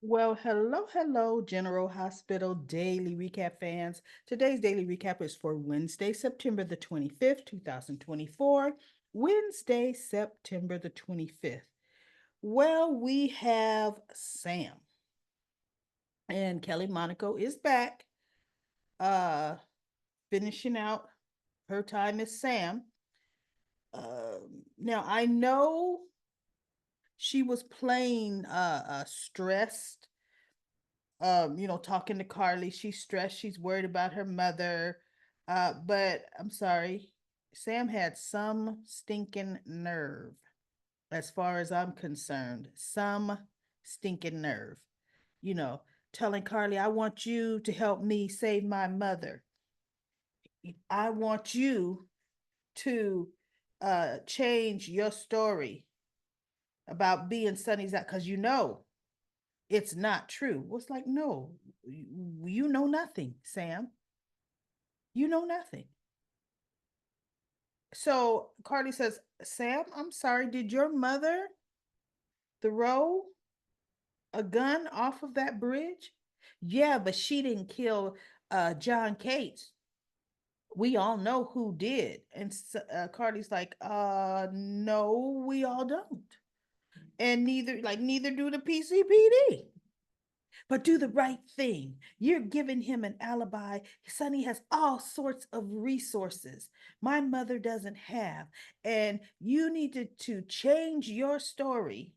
Well, hello, General Hospital Daily Recap fans. Today's daily recap is for Wednesday, September the 25th, 2024. Wednesday, September the 25th. Well, we have Sam, and Kelly Monaco is back, uh, finishing out her time as Sam. Now, I know she was playing stressed, talking to Carly. She's stressed, she's worried about her mother. But I'm sorry, Sam had some stinking nerve, as far as I'm concerned. Some stinking nerve. You know, telling Carly, I want you to help me save my mother. I want you to change your story about being Sonny's out because it's not true. Well, it's like, no, you know nothing, Sam. You know nothing. So Carly says, Sam, I'm sorry, did your mother throw a gun off of that bridge? Yeah, but she didn't kill John Cates. We all know who did. And Carly's like, no, we all don't. And neither do the PCPD. But do the right thing. You're giving him an alibi. Sonny has all sorts of resources my mother doesn't have. And you needed to change your story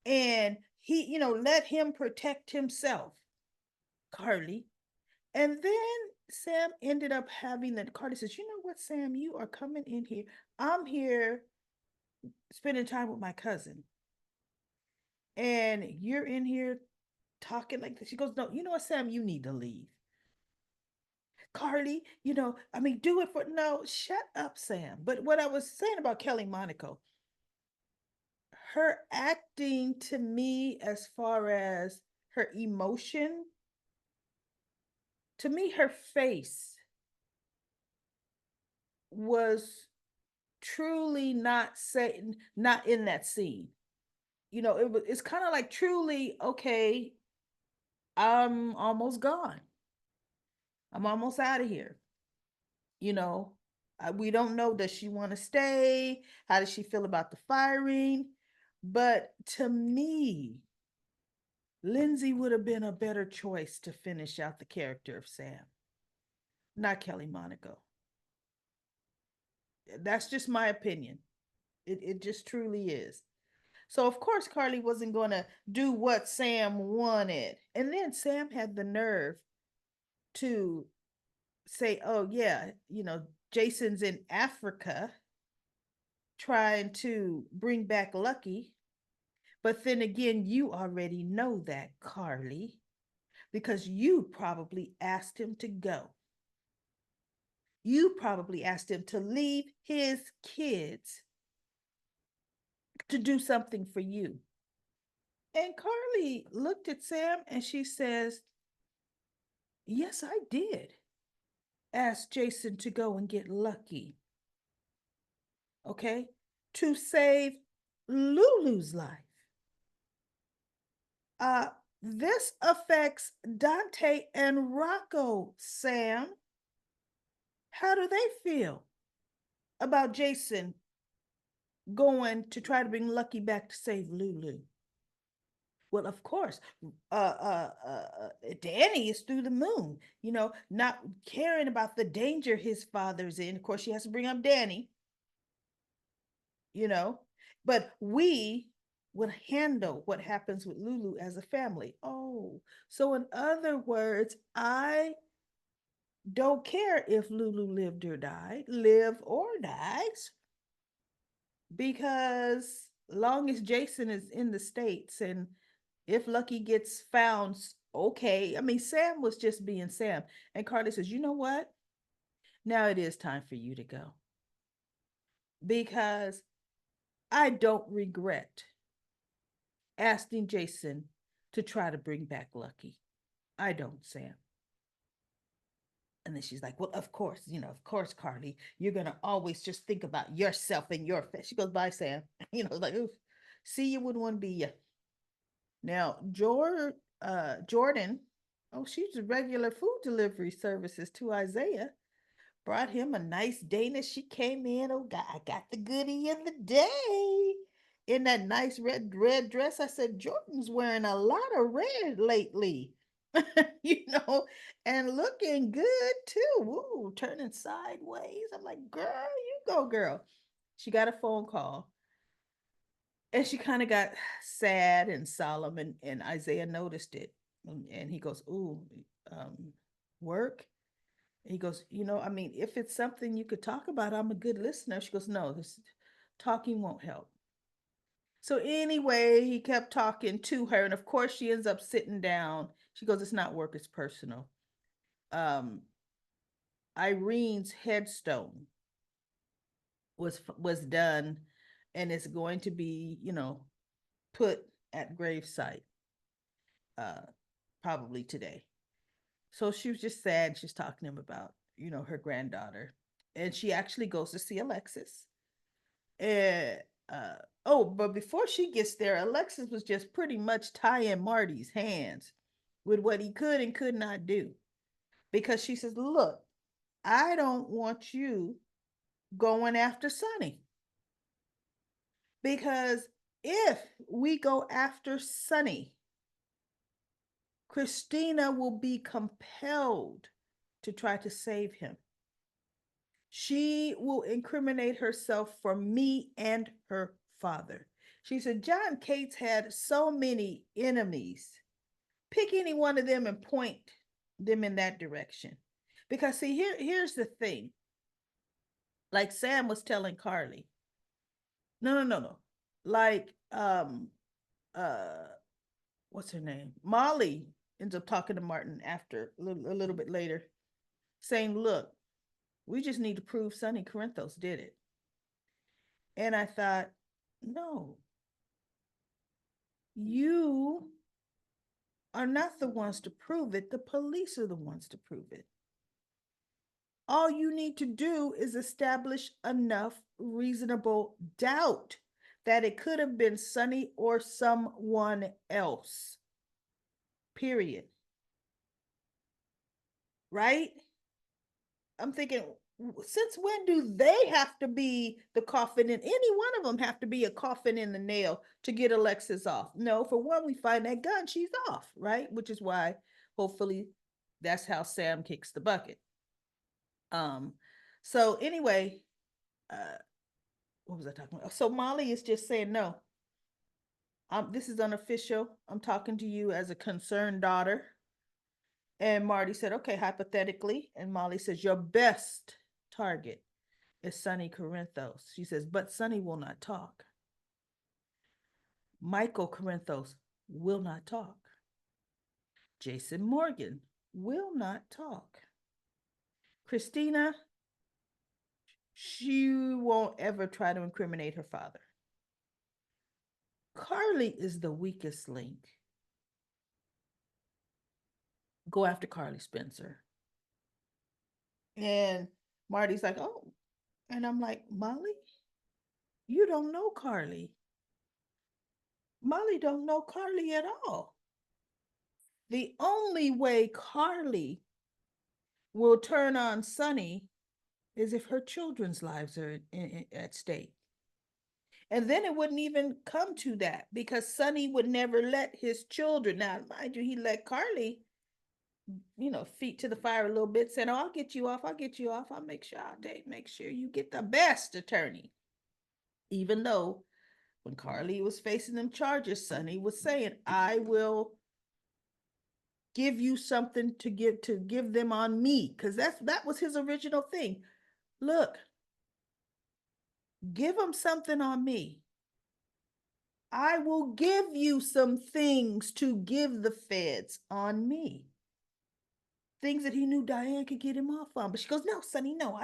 and let him protect himself, Carly. And then Sam ended up having that. Carly says, you know what, Sam, you are coming in here. I'm here spending time with my cousin. And you're in here talking like this. She goes, no, you know what, Sam, you need to leave. Carly, do it for no, shut up, Sam. But what I was saying about Kelly Monaco, her acting to me, as far as her emotion, to me, her face was truly not saying, not in that scene. It's kind of like truly, okay, I'm almost gone. I'm almost out of here. you know we don't know, does she want to stay, how does she feel about the firing? But to me, Lindsay would have been a better choice to finish out the character of Sam, not Kelly Monaco. That's just my opinion. It just truly is. So of course Carly wasn't going to do what Sam wanted, and then Sam had the nerve to say, oh yeah, Jason's in Africa trying to bring back Lucky. But then again, you already know that, Carly, because you probably asked him to go. You probably asked him to leave his kids to do something for you. And Carly looked at Sam and she says, yes, I did ask Jason to go and get Lucky, okay, to save Lulu's life. Uh, this affects Dante and Rocco, Sam. How do they feel about Jason going to try to bring Lucky back to save Lulu? Well, of course, Danny is through the moon, not caring about the danger his father's in. Of course, she has to bring up Danny, you know, but we would handle what happens with Lulu as a family. Oh, so in other words, I don't care if Lulu live or dies, because long as Jason is in the States and if Lucky gets found, okay. I mean, Sam was just being Sam. And Carly says, you know what? Now it is time for you to go, because I don't regret asking Jason to try to bring back Lucky. I don't, Sam. And then she's like, well, of course, Carly, you're going to always just think about yourself and your face. She goes, bye, Sam. Like, oof, see, you wouldn't want to be you. Now, Jordan, oh, she's a regular food delivery services to Isaiah. Brought him a nice Danish. She came in. Oh God, I got the goodie of the day in that nice red dress. I said, Jordan's wearing a lot of red lately, you know, and looking good too. Woo, turning sideways. I'm like, girl, you go, girl. She got a phone call and she kind of got sad and solemn, and Isaiah noticed it. And he goes, ooh, um, work. He goes, I mean, if it's something you could talk about, I'm a good listener. She goes, no, this talking won't help. So anyway, he kept talking to her, and of course, she ends up sitting down. She goes, it's not work, it's personal. Um, Irene's headstone was done, and it's going to be, put at gravesite, uh, probably today. So she was just sad. She's talking to him about, her granddaughter, and she actually goes to see Alexis. And uh, oh, but before she gets there, Alexis was just pretty much tying Marty's hands with what he could and could not do, because she says, "Look, I don't want you going after Sonny, because if we go after Sonny, Christina will be compelled to try to save him. She will incriminate herself for me and her father." She said, John Cates had so many enemies. Pick any one of them and point them in that direction. Because see, here's the thing. Like Sam was telling Carly. No, no, no, no. Like uh what's her name? Molly ends up talking to Martin after a little bit later, saying, look, we just need to prove Sonny Corinthos did it. And I thought, no, you are not the ones to prove it. The police are the ones to prove it. All you need to do is establish enough reasonable doubt that it could have been Sonny or someone else. Period. Right? I'm thinking, since when do they have to be the coffin in? Any one of them have to be a coffin in the nail to get Alexis off? No, for one, we find that gun, she's off, right? Which is why, hopefully, that's how Sam kicks the bucket. Um, so anyway, uh, what was I talking about? So Molly is just saying, no, this is unofficial. I'm talking to you as a concerned daughter. And Marty said, okay, hypothetically. And Molly says, your best target is Sonny Corinthos. She says, but Sonny will not talk. Michael Corinthos will not talk. Jason Morgan will not talk. Christina, she won't ever try to incriminate her father. Carly is the weakest link. Go after Carly Spencer. And Marty's like, oh. And I'm like, Molly, you don't know Carly. Molly don't know Carly at all. The only way Carly will turn on Sonny is if her children's lives are at stake. And then it wouldn't even come to that, because Sonny would never let his children. Now, mind you, he let Carly, feet to the fire a little bit, saying, oh, I'll get you off. I'll get you off. I'll make sure you get the best attorney. Even though when Carly was facing them charges, Sonny was saying, I will give you something to give them on me, because that was his original thing. Look, give them something on me. I will give you some things to give the feds on me. Things that he knew Diane could get him off on. But she goes, no, Sonny, no,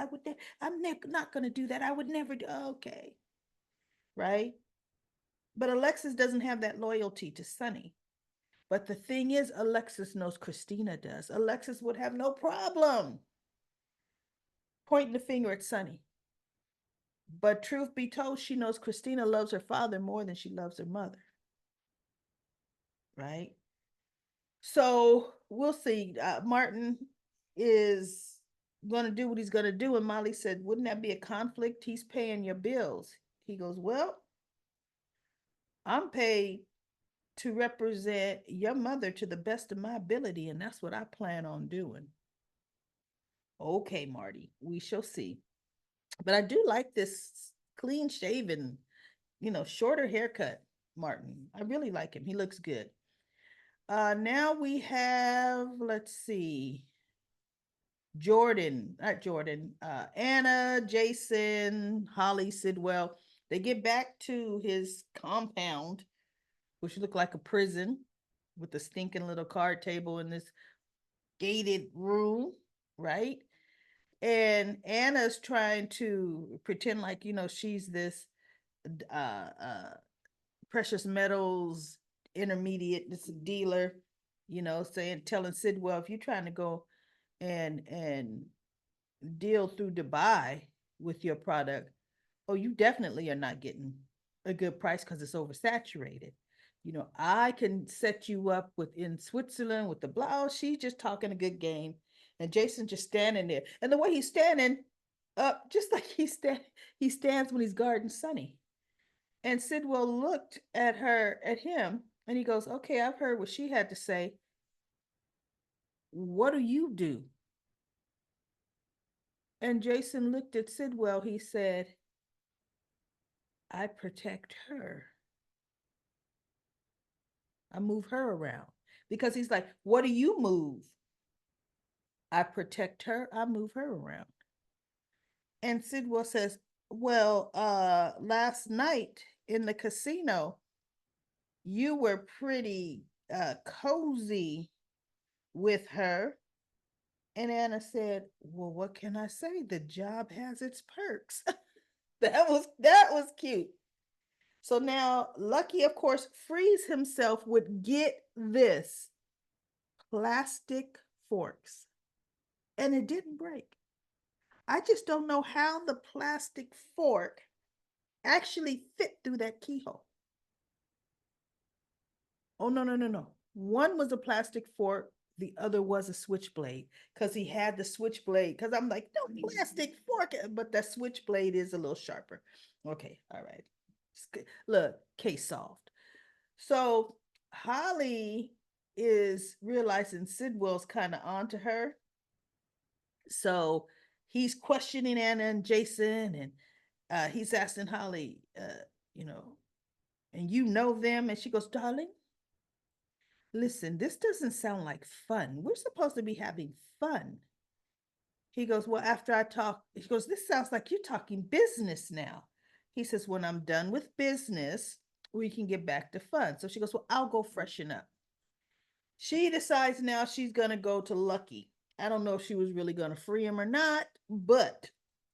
I'm not going to do that. I would never do. Okay. Right. But Alexis doesn't have that loyalty to Sonny. But the thing is, Alexis knows Christina does. Alexis would have no problem pointing the finger at Sonny. But truth be told, she knows Christina loves her father more than she loves her mother. right? So we'll see. Martin is going to do what he's going to do. And Molly said, wouldn't that be a conflict? He's paying your bills. He goes, well, I'm paid to represent your mother to the best of my ability. And that's what I plan on doing. Okay, Marty, we shall see. But I do like this clean shaven, shorter haircut, Martin. I really like him. He looks good. Now we have, let's see, Jordan, not Jordan, Anna, Jason, Holly, Sidwell. They get back to his compound, which looked like a prison with a stinking little card table in this gated room, right? And Anna's trying to pretend like, she's this uh, precious metals intermediate, this dealer, saying, telling Sidwell, if you're trying to go and deal through Dubai with your product, oh, you definitely are not getting a good price because it's oversaturated. I can set you up within Switzerland with the blah. Oh, she's just talking a good game. And Jason just standing there. And the way he's standing up, just like he stands when he's guarding Sonny. And Sidwell looked at him, and he goes, okay, I've heard what she had to say. What do you do? And Jason looked at Sidwell. He said, I protect her. I move her around. Because he's like, what do you move? I protect her. I move her around. And Sidwell says, well, last night in the casino, you were pretty cozy with her. And Anna said, well, what can I say? The job has its perks. That was cute. So now Lucky, of course, frees himself with, get this, plastic forks. And it didn't break. I just don't know how the plastic fork actually fit through that keyhole. Oh, no, no, no, no. One was a plastic fork, the other was a switchblade because he had the switchblade. Because I'm like, no plastic fork, but that switchblade is a little sharper. Okay, all right. Look, case solved. So Holly is realizing Sidwell's kind of onto her. So he's questioning Anna and Jason, and he's asking Holly, you know, and you know them. And she goes, darling, listen, this doesn't sound like fun. We're supposed to be having fun. He goes, well, after I talk, he goes, this sounds like you're talking business now. He says, when I'm done with business, we can get back to fun. So she goes, well, I'll go freshen up. She decides now she's going to go to Lucky. I don't know if she was really going to free him or not, but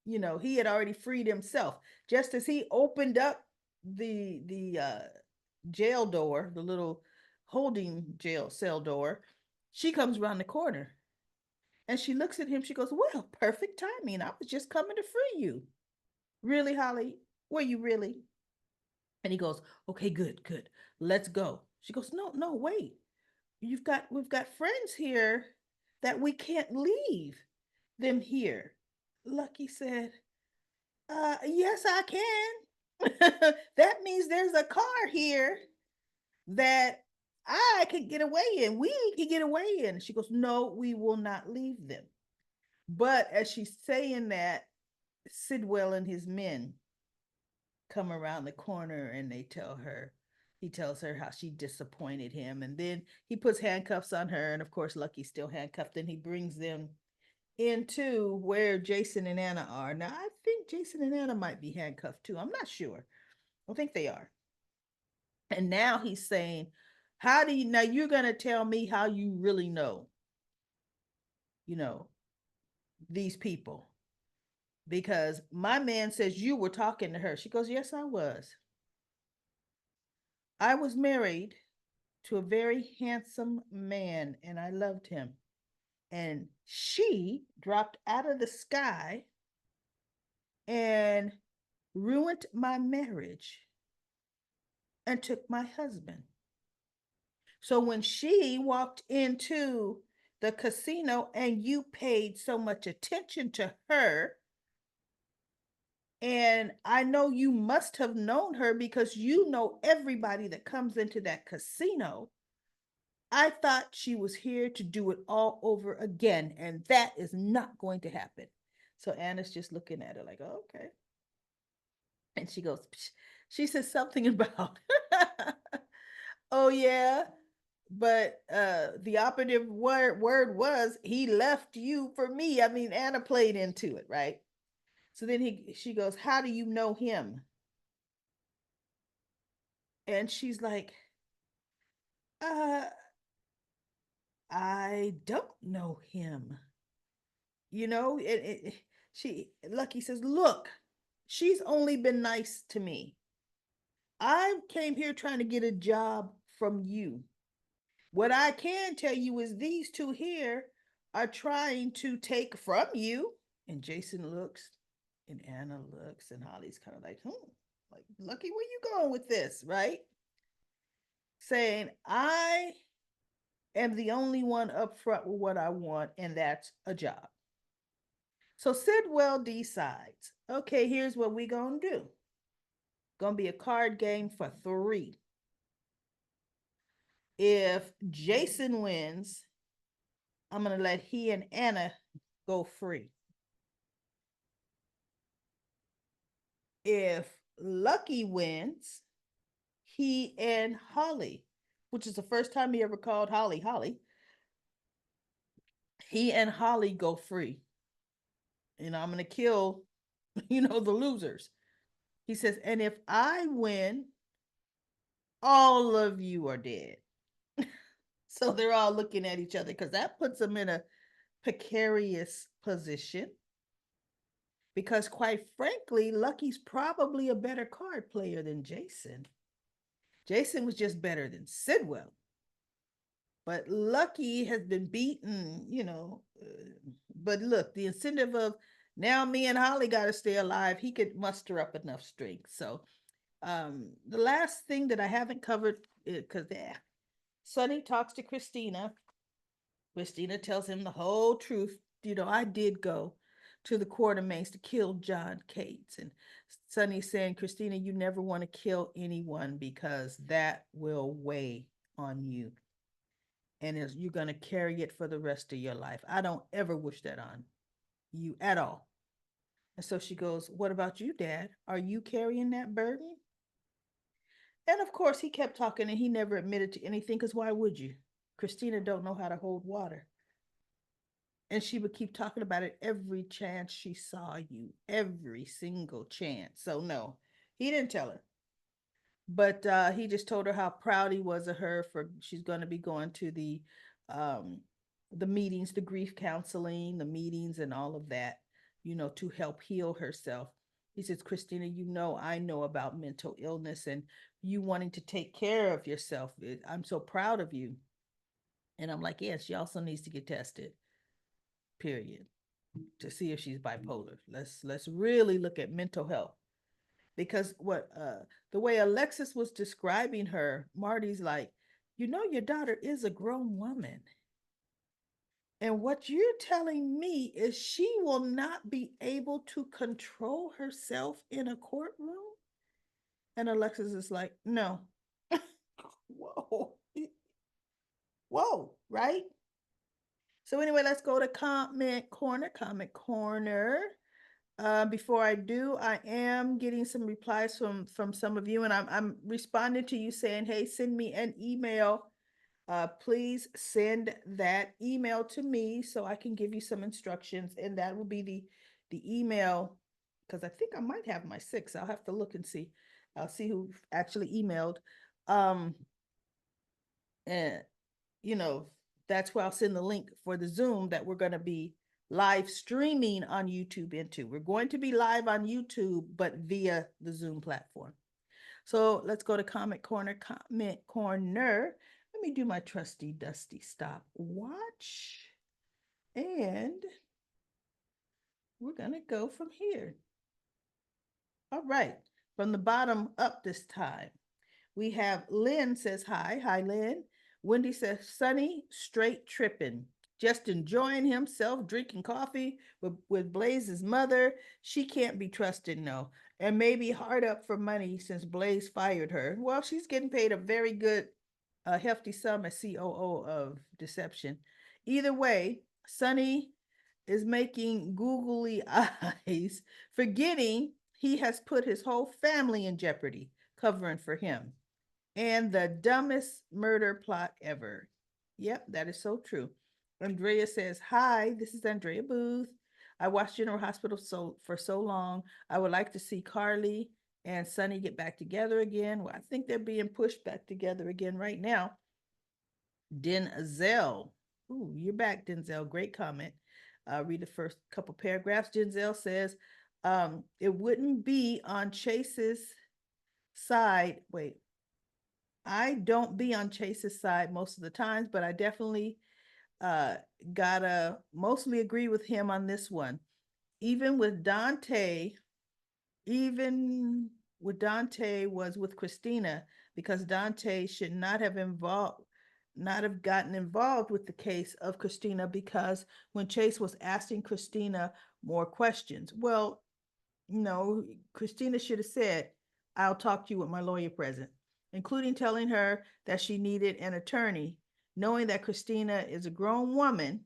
he had already freed himself. Just as he opened up the jail door, the little holding jail cell door, she comes around the corner and she looks at him. She goes, well, perfect timing. I was just coming to free you. Really, Holly? Were you really? And he goes, okay, good, good. Let's go. She goes, no, no, wait. We've got friends here that we can't leave them here. Lucky said, yes, I can. That means there's a car here that I could get away in. We could get away in. She goes, no, we will not leave them. But as she's saying that, Sidwell and his men come around the corner and he tells her how she disappointed him. And then he puts handcuffs on her. And of course, Lucky's still handcuffed. And he brings them into where Jason and Anna are. Now, I think Jason and Anna might be handcuffed too. I'm not sure. I think they are. And now he's saying, now you're going to tell me how you really you know, these people. Because my man says you were talking to her. She goes, yes, I was. I was married to a very handsome man and I loved him. And she dropped out of the sky and ruined my marriage and took my husband. So when she walked into the casino and you paid so much attention to her, and I know you must have known her because you know everybody that comes into that casino. I thought she was here to do it all over again, and that is not going to happen. So Anna's just looking at her like, oh, okay. And she goes, Psh. She says something about, oh, yeah, but the operative word was he left you for me. I mean, Anna played into it, right? So then she goes, how do you know him? And she's like, uh, I don't know him. She Lucky says, look, she's only been nice to me. I came here trying to get a job from you. What I can tell you is these two here are trying to take from you. And Jason looks, and Anna looks, and Holly's kind of like, like, Lucky, where you going with this, right? Saying, I am the only one up front with what I want, and that's a job. So Sidwell decides, okay, here's what we gonna do. Gonna be a card game for three. If Jason wins, I'm gonna let he and Anna go free. If Lucky wins, he and Holly, which is the first time he ever called Holly Holly, he and Holly go free. I'm gonna kill, the losers. He says, and if I win, all of you are dead. So they're all looking at each other because that puts them in a precarious position. Because, quite frankly, Lucky's probably a better card player than Jason. Jason was just better than Sidwell. But Lucky has been beaten, but look, the incentive of now me and Holly got to stay alive, he could muster up enough strength. So, the last thing that I haven't covered, because Sonny talks to Christina. Christina tells him the whole truth. I did go to the Quartermains to kill John Cates. And Sonny's saying, Christina, you never want to kill anyone because that will weigh on you. And you're going to carry it for the rest of your life. I don't ever wish that on you at all. And so she goes, what about you, Dad? Are you carrying that burden? And of course, he kept talking and he never admitted to anything because why would you? Christina don't know how to hold water. And she would keep talking about it every chance she saw you, every single chance. So no, he didn't tell her. But he just told her how proud he was of her for she's going to be going to um, the meetings, the grief counseling, the meetings, and all of that, to help heal herself. He says, Christina, I know about mental illness and you wanting to take care of yourself. I'm so proud of you. And I'm like, yeah, she also needs to get tested, period, to see if she's bipolar. Let's really look at mental health. Because what the way Alexis was describing her, Marty's like, your daughter is a grown woman. And what you're telling me is she will not be able to control herself in a courtroom? And Alexis is like, no. Whoa. Whoa, right? So anyway, let's go to comment corner. Comment corner. Before I do, I am getting some replies from some of you, and I'm responding to you saying, "Hey, send me an email. Please send that email to me so I can give you some instructions, and that will be the email because I think I might have my 6. I'll have to look and see. I'll see who actually emailed. Um, and you know, that's where I'll send the link for the Zoom that we're going to be live streaming on YouTube into. We're going to be live on YouTube, but via the Zoom platform. So let's go to comment corner. Comment corner. Let me do my trusty dusty stopwatch. And we're going to go from here. All right. From the bottom up this time. We have Lynn says hi. Hi, Lynn. Wendy says, Sonny, straight tripping, just enjoying himself, drinking coffee with Blaze's mother. She can't be trusted, no. And maybe hard up for money since Blaze fired her. Well, she's getting paid a very good, hefty sum as COO of Deception. Either way, Sonny is making googly eyes, forgetting he has put his whole family in jeopardy, covering for him. And the dumbest murder plot ever. Yep, that is so true. Andrea says, Hi, this is Andrea Booth. I watched General Hospital for so long. I would like to see Carly and Sonny get back together again. Well, I think they're being pushed back together again right now. Denzel. Ooh, you're back, Denzel. Great comment. Read the first couple paragraphs. Denzel says, it wouldn't be on Chase's side. Wait, I don't be on Chase's side most of the times, but I definitely uh gotta mostly agree with him on this one. Even with Dante, even with Dante was with Christina, because Dante should not have gotten involved with the case of Christina, because when Chase was asking Christina more questions, well, no, Christina should have said, I'll talk to you with my lawyer present, including telling her that she needed an attorney. Knowing that Christina is a grown woman,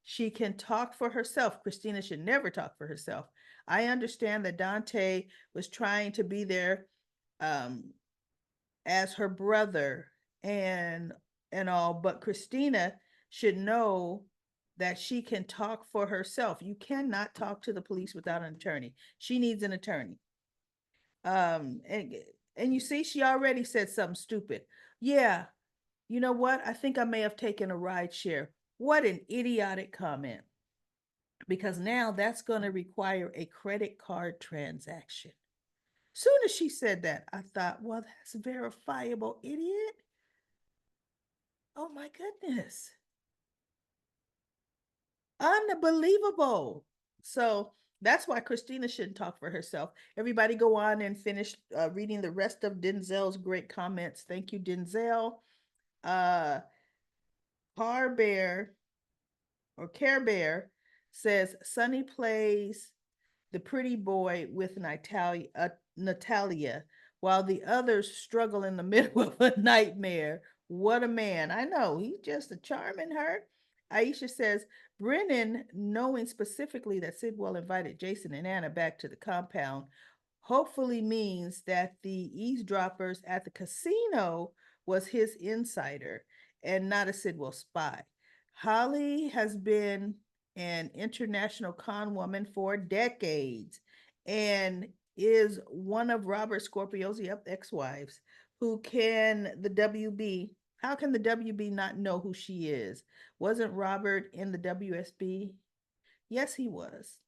she can talk for herself. Christina should never talk for herself. I understand that Dante was trying to be there um, as her brother and and all, but Christina should know that she can talk for herself. You cannot talk to the police without an attorney. She needs an attorney. Um and and you see, she already said something stupid. Yeah, you know what? I think I may have taken a ride share. What an idiotic comment. Because now that's going to require a credit card transaction. Soon as she said that, I thought, well, that's verifiable, idiot. Oh my goodness. Unbelievable. So that's why Christina shouldn't talk for herself. Everybody go on and finish reading the rest of Denzel's great comments. Thank you, Denzel. Uh, Car Bear or Care Bear says Sonny plays the pretty boy with Natalia, while the others struggle in the middle of a nightmare. What a man. I know, he's just a charming her. Aisha says, Brennan, knowing specifically that Sidwell invited Jason and Anna back to the compound, hopefully means that the eavesdroppers at the casino was his insider and not a Sidwell spy. Holly has been an international con woman for decades and is one of Robert Scorpio's ex-wives. Who can the WB? How can the WB not know who she is? Wasn't Robert in the WSB? Yes, he was.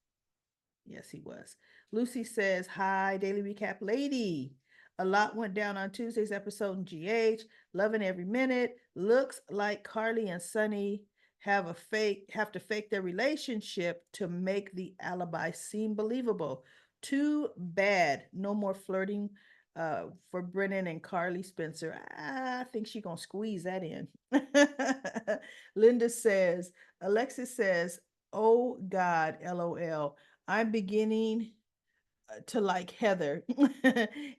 Yes, he was. Lucy says, Hi, Daily Recap Lady. A lot went down on Tuesday's episode in GH. Loving every minute. Looks like Carly and Sonny have to fake their relationship to make the alibi seem believable. Too bad. No more flirting for Brennan and Carly Spencer. I think she's gonna squeeze that in. Linda says, Alexis says, oh God, LOL. I'm beginning to like Heather,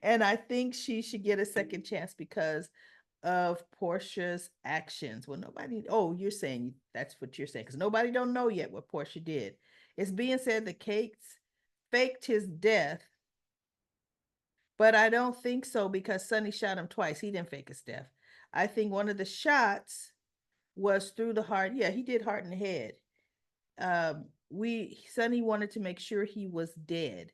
and I think she should get a second chance because of Portia's actions. Well, nobody. Oh, you're saying that's what you're saying because nobody don't know yet what Portia did. It's being said that Cates faked his death, but I don't think so because Sonny shot him twice. He didn't fake his death. I think one of the shots was through the heart. Yeah, he did heart in the head. We Sonny wanted to make sure he was dead.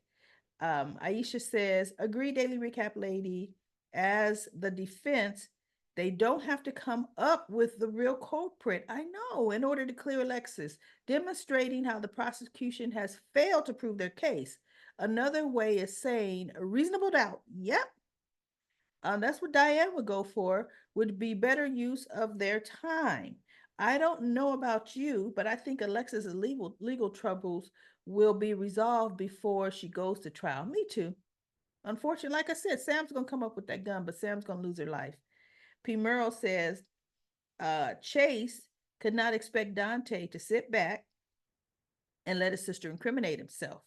Aisha says, agree, Daily Recap Lady. As the defense, they don't have to come up with the real culprit. I know, in order to clear Alexis, demonstrating how the prosecution has failed to prove their case. Another way is saying a reasonable doubt. Yep, that's what Diane would go for, would be better use of their time. I don't know about you, but I think Alexis's legal troubles will be resolved before she goes to trial. Me too. Unfortunately, like I said, Sam's gonna come up with that gun, but Sam's gonna lose her life. P. Merle says, Chase could not expect Dante to sit back and let his sister incriminate himself.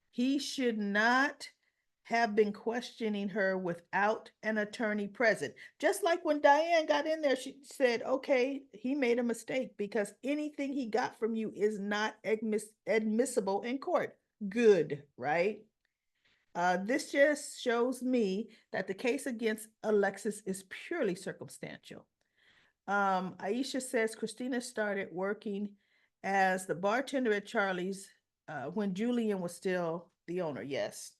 He should not have been questioning her without an attorney present. Just like when Diane got in there, she said, okay, he made a mistake because anything he got from you is not admissible in court. Good, right? This just shows me that the case against Alexis is purely circumstantial. Aisha says Christina started working as the bartender at Charlie's when Julian was still the owner. Yes.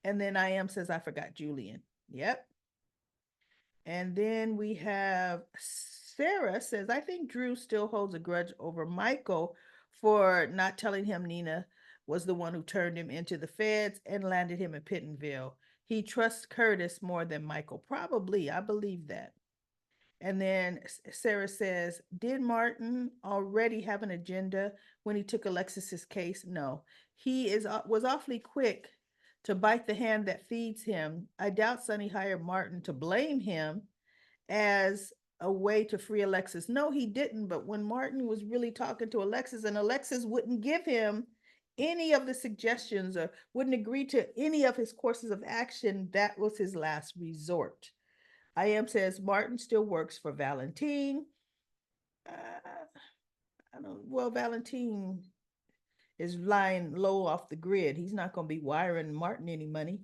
And then I am says I forgot Julian. Yep. And then we have Sarah says I think Drew still holds a grudge over Michael for not telling him Nina was the one who turned him into the feds and landed him in Pittenville. He trusts Curtis more than Michael. Probably. I believe that. And then Sarah says, did Martin already have an agenda when he took Alexis's case? No. He was awfully quick to bite the hand that feeds him. I doubt Sonny hired Martin to blame him as a way to free Alexis. No, he didn't. But when Martin was really talking to Alexis and Alexis wouldn't give him any of the suggestions or wouldn't agree to any of his courses of action, that was his last resort. I am says Martin still works for Valentine. I don't. Well, Valentine is lying low off the grid. He's not going to be wiring Martin any money.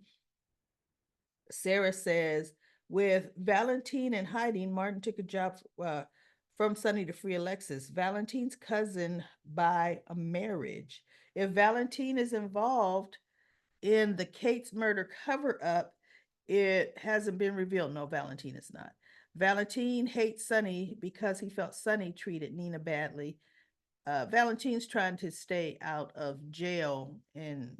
Sarah says with Valentine in hiding, Martin took a job from Sonny to free Alexis, Valentine's cousin by a marriage. If Valentine is involved in the Kate's murder cover up, it hasn't been revealed. No, Valentine is not. Valentine hates Sonny because he felt Sonny treated Nina badly. Valentine's trying to stay out of jail and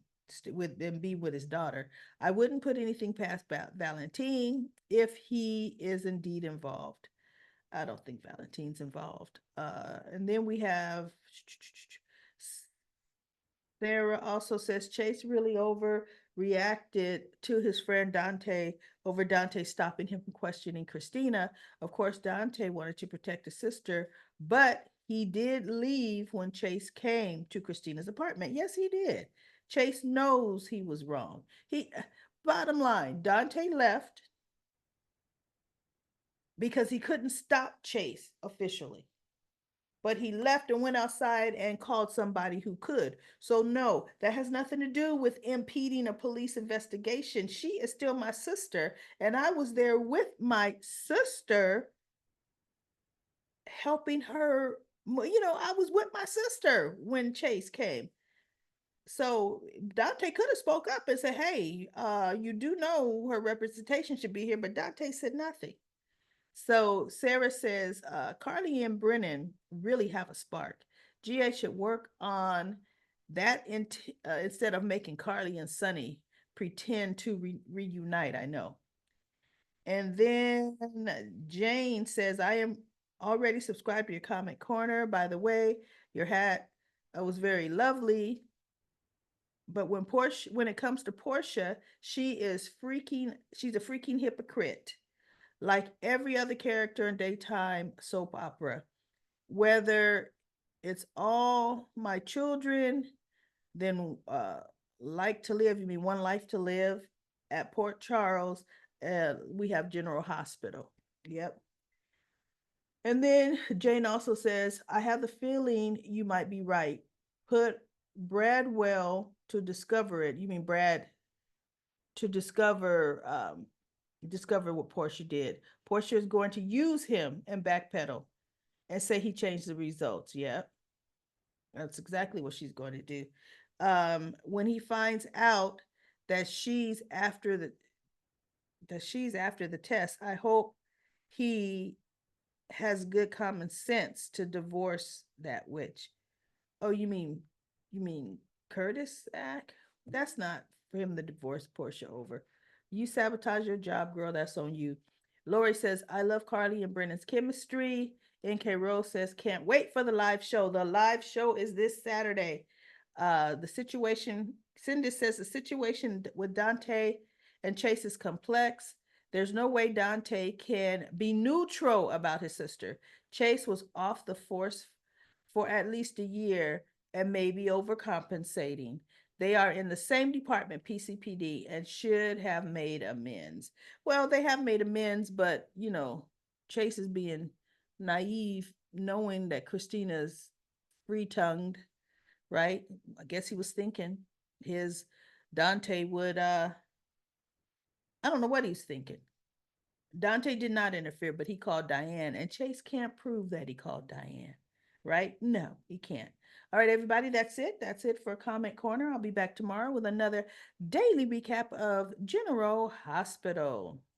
be with his daughter. I wouldn't put anything past Valentine if he is indeed involved. I don't think Valentine's involved. And then we have Sarah also says Chase really overreacted to his friend Dante over Dante stopping him from questioning Christina. Of course, Dante wanted to protect his sister, but he did leave when Chase came to Christina's apartment. Yes, he did. Chase knows he was wrong. Bottom line, Dante left because he couldn't stop Chase officially, but he left and went outside and called somebody who could. So, no, that has nothing to do with impeding a police investigation. She is still my sister, and I was there with my sister helping her. I was with my sister when Chase came. So Dante could have spoke up and said, hey, you do know her representation should be here, but Dante said nothing. So Sarah says Carly and Brennan really have a spark. GA should work on that instead of making Carly and Sonny pretend to reunite. I know. And then Jane says, I am already subscribed to your comment corner. By the way, your hat was very lovely. But when it comes to Portia, she's a freaking hypocrite like every other character in daytime soap opera. Whether it's all my children, then like to live, you mean one life to live at Port Charles, we have General Hospital. Yep. And then Jane also says, I have the feeling you might be right. Put Bradwell to discover it. You mean Brad to discover what Portia did. Portia is going to use him and backpedal and say he changed the results. Yeah, that's exactly what she's going to do. When he finds out that she's after the test, I hope he has good common sense to divorce that witch. Oh, you mean Curtis act? That's not for him to divorce Portia over. You sabotage your job, girl. That's on you. Lori says, I love Carly and Brennan's chemistry. NK Rose says, can't wait for the live show. The live show is this Saturday. Cindy says the situation with Dante and Chase is complex. There's no way Dante can be neutral about his sister. Chase was off the force for at least a year and may be overcompensating. They are in the same department, PCPD, and should have made amends. Well, they have made amends, but Chase is being naive, knowing that Christina's free tongued, right? I guess he was thinking his Dante would I don't know what he's thinking. Dante did not interfere, but he called Diane, and Chase can't prove that he called Diane, right? No, he can't. All right, everybody, that's it. That's it for Comment Corner. I'll be back tomorrow with another daily recap of General Hospital.